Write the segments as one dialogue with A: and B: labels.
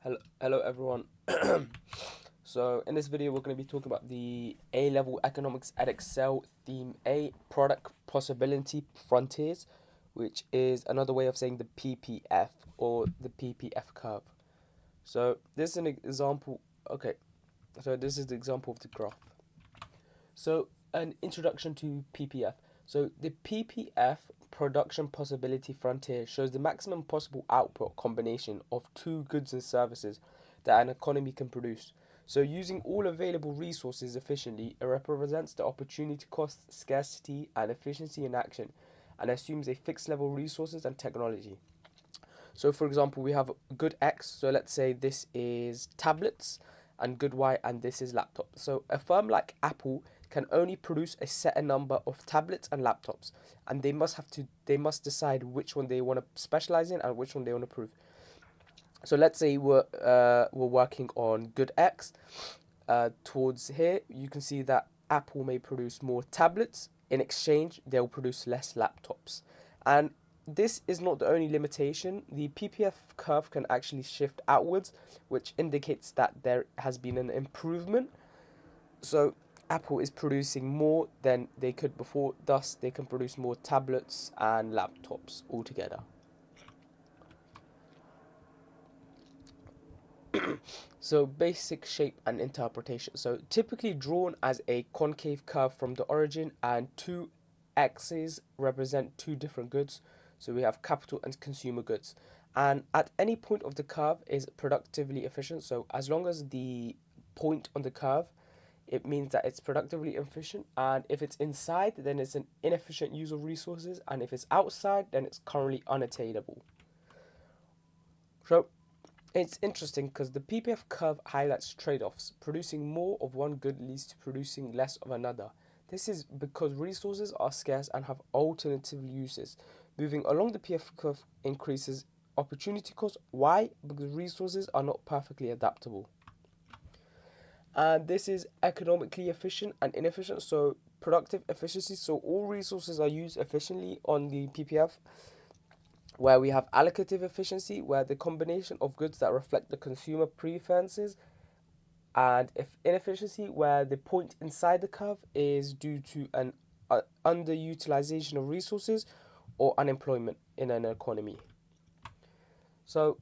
A: Hello everyone. So in this video we're going to be talking about the A-level economics at Excel theme A, product possibility frontiers, which is another way of saying the PPF or the PPF curve. So this is an example. Okay, so this is the example of the graph. So an introduction to PPF. So the PPF production possibility frontier shows the maximum possible output combination of two goods and services that an economy can produce. So using all available resources efficiently, it represents the opportunity cost, scarcity, and efficiency in action, and assumes a fixed level resources and technology. So for example, we have good X. So let's say this is tablets and good Y and this is laptop. So a firm like Apple can only produce a set number of tablets and laptops, and they must decide which one they want to specialize in and which one they want to prove. So let's say we're working on good X. Towards here, you can see that Apple may produce more tablets. In exchange, they'll produce less laptops. And this is not the only limitation. The PPF curve can actually shift outwards, which indicates that there has been an improvement. So Apple is producing more than they could before, thus they can produce more tablets and laptops altogether. So basic shape and interpretation. So typically drawn as a concave curve from the origin, and two axes represent two different goods. So we have capital and consumer goods. And at any point of the curve is productively efficient. So as long as the point on the curve, it means that it's productively efficient. And if it's inside, then it's an inefficient use of resources. And if it's outside, then it's currently unattainable. So it's interesting because the PPF curve highlights trade-offs. Producing more of one good leads to producing less of another. This is because resources are scarce and have alternative uses. Moving along the PPF curve increases opportunity cost. Why? Because resources are not perfectly adaptable. And this is economically efficient and inefficient. So productive efficiency. So all resources are used efficiently on the PPF, where we have allocative efficiency, where the combination of goods that reflect the consumer preferences, and if inefficiency, where the point inside the curve is due to an underutilization of resources or unemployment in an economy. So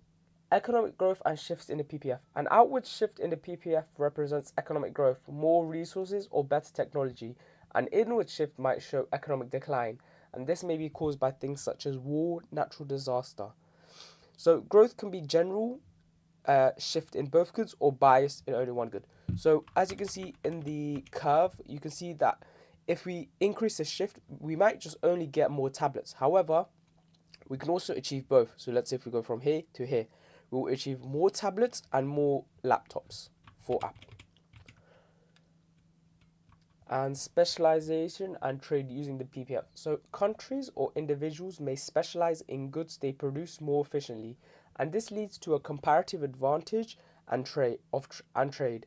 A: economic growth and shifts in the PPF. An outward shift in the PPF represents economic growth, more resources, or better technology. An inward shift might show economic decline, and this may be caused by things such as war, natural disaster. So growth can be general, shift in both goods, or bias in only one good. So as you can see in the curve, you can see that if we increase the shift, we might just only get more tablets. However, we can also achieve both. So let's say if we go from here to here, we will achieve more tablets and more laptops for Apple. And specialization and trade using the PPF. So countries or individuals may specialize in goods they produce more efficiently, and this leads to a comparative advantage and trade.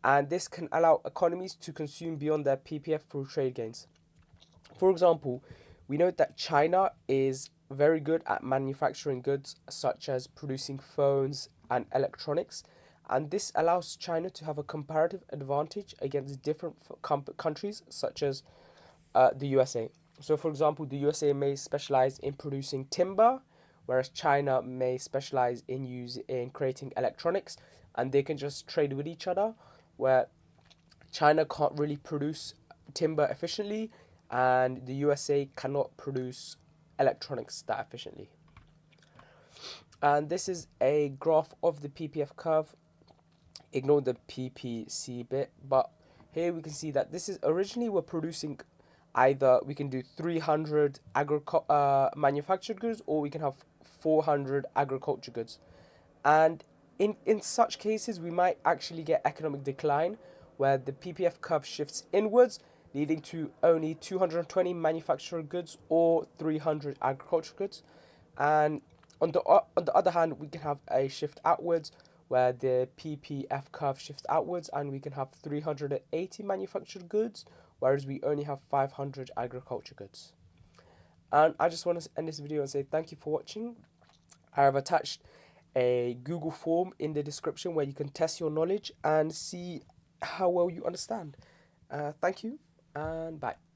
A: And this can allow economies to consume beyond their PPF through trade gains. For example, we know that China is very good at manufacturing goods such as producing phones and electronics, and this allows China to have a comparative advantage against different countries such as the USA. So, for example, the USA may specialize in producing timber, whereas China may specialize in creating electronics, and they can just trade with each other, where China can't really produce timber efficiently, and the USA cannot produce electronics that efficiently. And this is a graph of the PPF curve. Ignore the PPC bit, but here we can see that this is originally we're producing either we can do 300 manufactured goods, or we can have 400 agriculture goods. And in such cases, we might actually get economic decline, where the PPF curve shifts inwards, leading to only 220 manufactured goods or 300 agricultural goods. And on the other hand, we can have a shift outwards, where the PPF curve shifts outwards, and we can have 380 manufactured goods, whereas we only have 500 agriculture goods. And I just want to end this video and say thank you for watching. I have attached a Google form in the description where you can test your knowledge and see how well you understand. Thank you and bye.